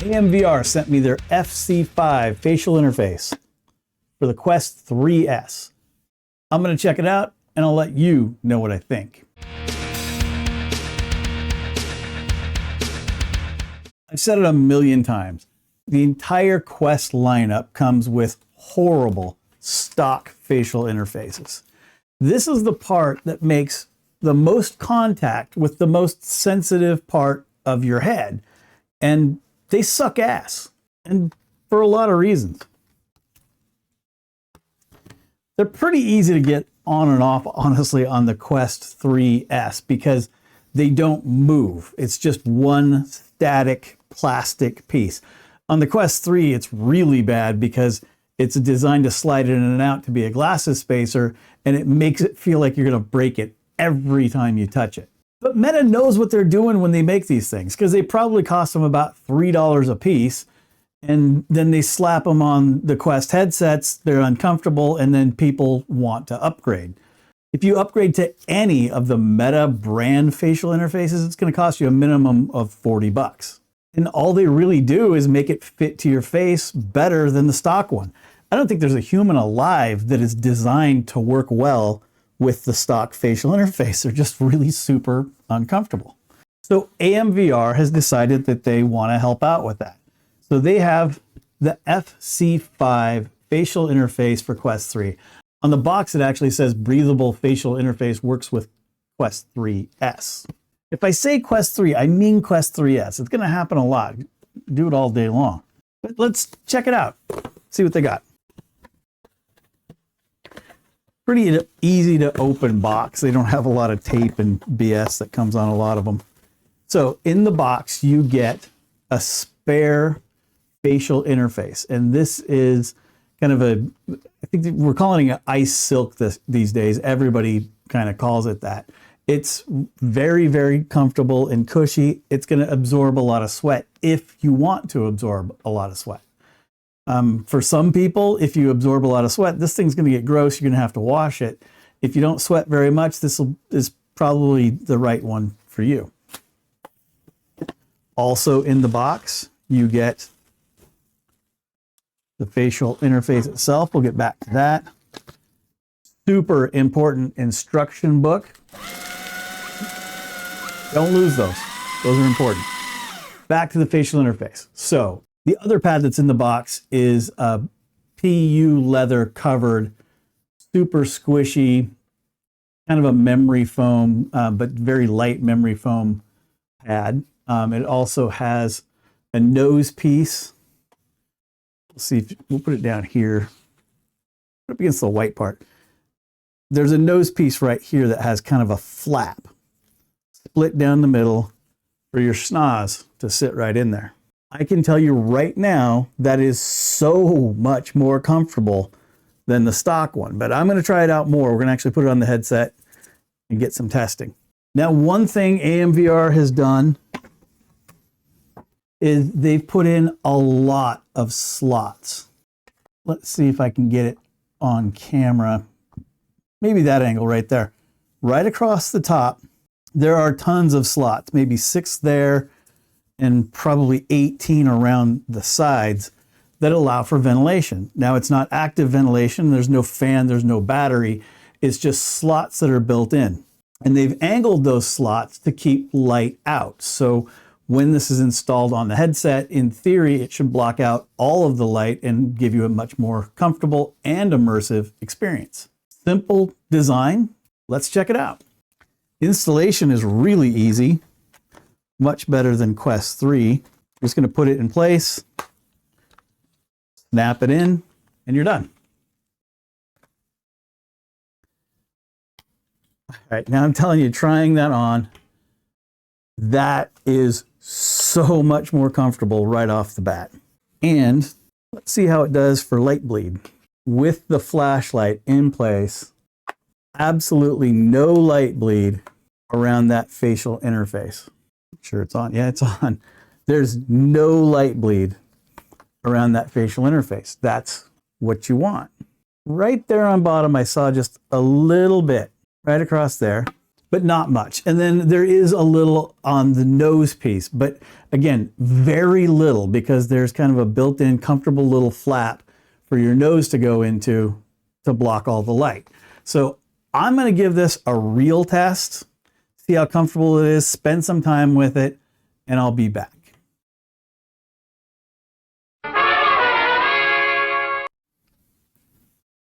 AMVR sent me their FC5 facial interface for the Quest 3S. I'm going to check it out and I'll let you know what I think. I've said it a million times. The entire Quest lineup comes with horrible stock facial interfaces. This is the part that makes the most contact with the most sensitive part of your head. And they suck ass, and for a lot of reasons. They're pretty easy to get on and off, honestly, on the Quest 3S because they don't move. It's just one static plastic piece. On the Quest 3, it's really bad because it's designed to slide in and out to be a glasses spacer, and it makes it feel like you're going to break it every time you touch it. But Meta knows what they're doing when they make these things, because they probably cost them about $3 a piece, and then they slap them on the Quest headsets, they're uncomfortable, and then people want to upgrade. If you upgrade to any of the Meta brand facial interfaces, it's going to cost you a minimum of 40 bucks. And all they really do is make it fit to your face better than the stock one. I don't think there's a human alive that is designed to work well with the stock facial interface. They're just really super uncomfortable. So AMVR has decided that they want to help out with that. So they have the FC5 facial interface for Quest 3. On the box, it actually says breathable facial interface works with Quest 3S. If I say Quest 3, I mean Quest 3S. It's going to happen a lot. Do it all day long. But let's check it out. See what they got. Pretty easy to open box. They don't have a lot of tape and BS that comes on a lot of them. So in the box, you get a spare facial interface. And this is kind of I think we're calling it ice silk these days. Everybody kind of calls it that. It's very, very comfortable and cushy. It's going to absorb a lot of sweat if you want to absorb a lot of sweat. For some people, if you absorb a lot of sweat, this thing's going to get gross. You're going to have to wash it. If you don't sweat very much, this is probably the right one for you. Also in the box, you get the facial interface itself. We'll get back to that. Super important instruction book. Don't lose those. Those are important. Back to the facial interface. So the other pad that's in the box is a PU leather covered, super squishy, kind of a memory foam, but very light memory foam pad. It also has a nose piece. Let's see if we'll put it down here, put it up against the white part. There's a nose piece right here that has kind of a flap split down the middle for your schnoz to sit right in there. I can tell you right now that is so much more comfortable than the stock one, but I'm going to try it out more. We're going to actually put it on the headset and get some testing. Now, one thing AMVR has done is they've put in a lot of slots. Let's see if I can get it on camera. Maybe that angle right there. Right across the top, there are tons of slots, maybe 6 there and probably 18 around the sides that allow for ventilation. Now, it's not active ventilation. There's no fan, there's no battery. It's just slots that are built in. And they've angled those slots to keep light out. So when this is installed on the headset, in theory, it should block out all of the light and give you a much more comfortable and immersive experience. Simple design. Let's check it out. Installation is really easy, much better than Quest 3. Just going to put it in place, snap it in, and you're done. All right, now I'm telling you, trying that on, that is so much more comfortable right off the bat. And let's see how it does for light bleed. With the flashlight in place, absolutely no light bleed around that facial interface. Sure it's on. Yeah, it's on. There's no light bleed around that facial interface. That's what you want. Right there on bottom, I saw just a little bit right across there. but not much. And then there is a little on the nose piece, but again, very little, because there's kind of a built-in comfortable little flap for your nose to go into to block all the light. So I'm going to give this a real test, see how comfortable it is, spend some time with it, and I'll be back.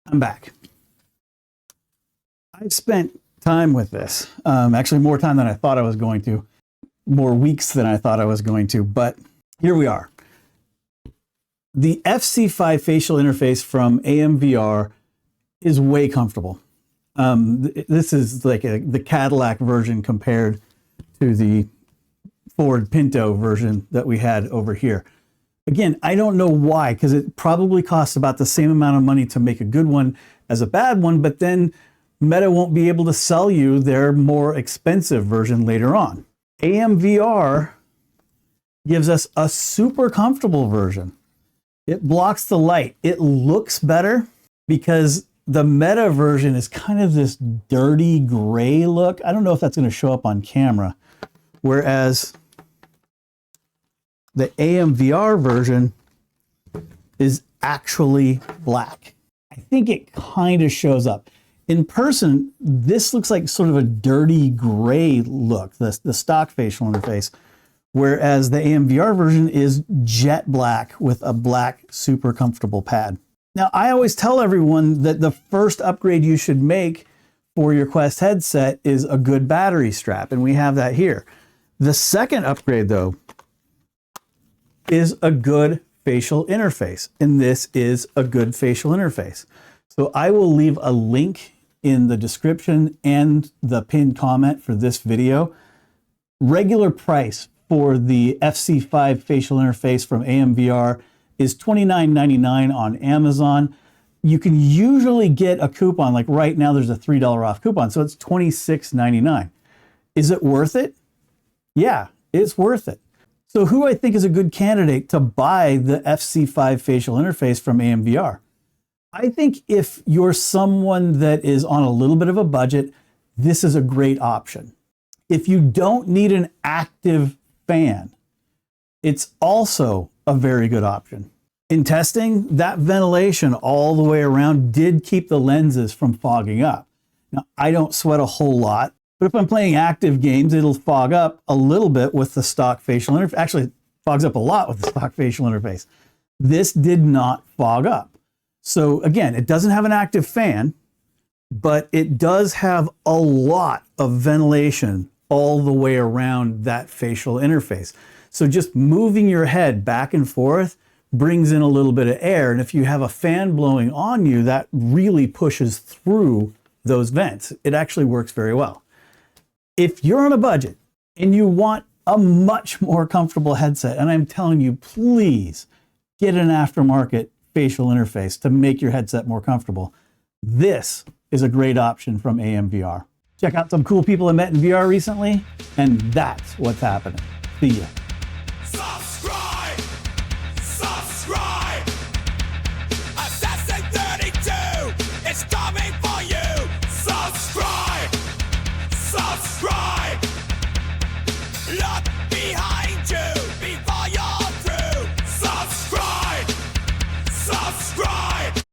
I'm back. I've spent time with this, actually more time than I thought I was going to, more weeks than I thought I was going to, but here we are. The FC5 facial interface from AMVR is way comfortable. This is like the Cadillac version compared to the Ford Pinto version that we had over here. Again, I don't know why, because it probably costs about the same amount of money to make a good one as a bad one, but then Meta won't be able to sell you their more expensive version later on. AMVR gives us a super comfortable version. It blocks the light. It looks better because the Meta version is kind of this dirty gray look. I don't know if that's going to show up on camera. Whereas the AMVR version is actually black. I think it kind of shows up. In person, this looks like sort of a dirty gray look, the stock facial interface, whereas the AMVR version is jet black with a black super comfortable pad. Now, I always tell everyone that the first upgrade you should make for your Quest headset is a good battery strap, and we have that here. The second upgrade, though, is a good facial interface, and this is a good facial interface. So I will leave a link in the description and the pinned comment for this video. Regular price for the FC5 facial interface from AMVR is $29.99 on Amazon. You can usually get a coupon, like right now there's a $3 off coupon, so it's $26.99. Is it worth it? Yeah, it's worth it. So who I think is a good candidate to buy the FC5 facial interface from AMVR? I think if you're someone that is on a little bit of a budget, this is a great option. If you don't need an active fan, it's also a very good option. In testing, that ventilation all the way around did keep the lenses from fogging up. Now, I don't sweat a whole lot, but if I'm playing active games, it'll fog up a little bit with the stock facial interface. Actually, it fogs up a lot with the stock facial interface. This did not fog up. So again, it doesn't have an active fan, but it does have a lot of ventilation all the way around that facial interface. So just moving your head back and forth brings in a little bit of air. And if you have a fan blowing on you, that really pushes through those vents. It actually works very well. If you're on a budget and you want a much more comfortable headset, and I'm telling you, please get an aftermarket facial interface to make your headset more comfortable, this is a great option from AMVR. Check out some cool people I met in VR recently, and that's what's happening. See ya.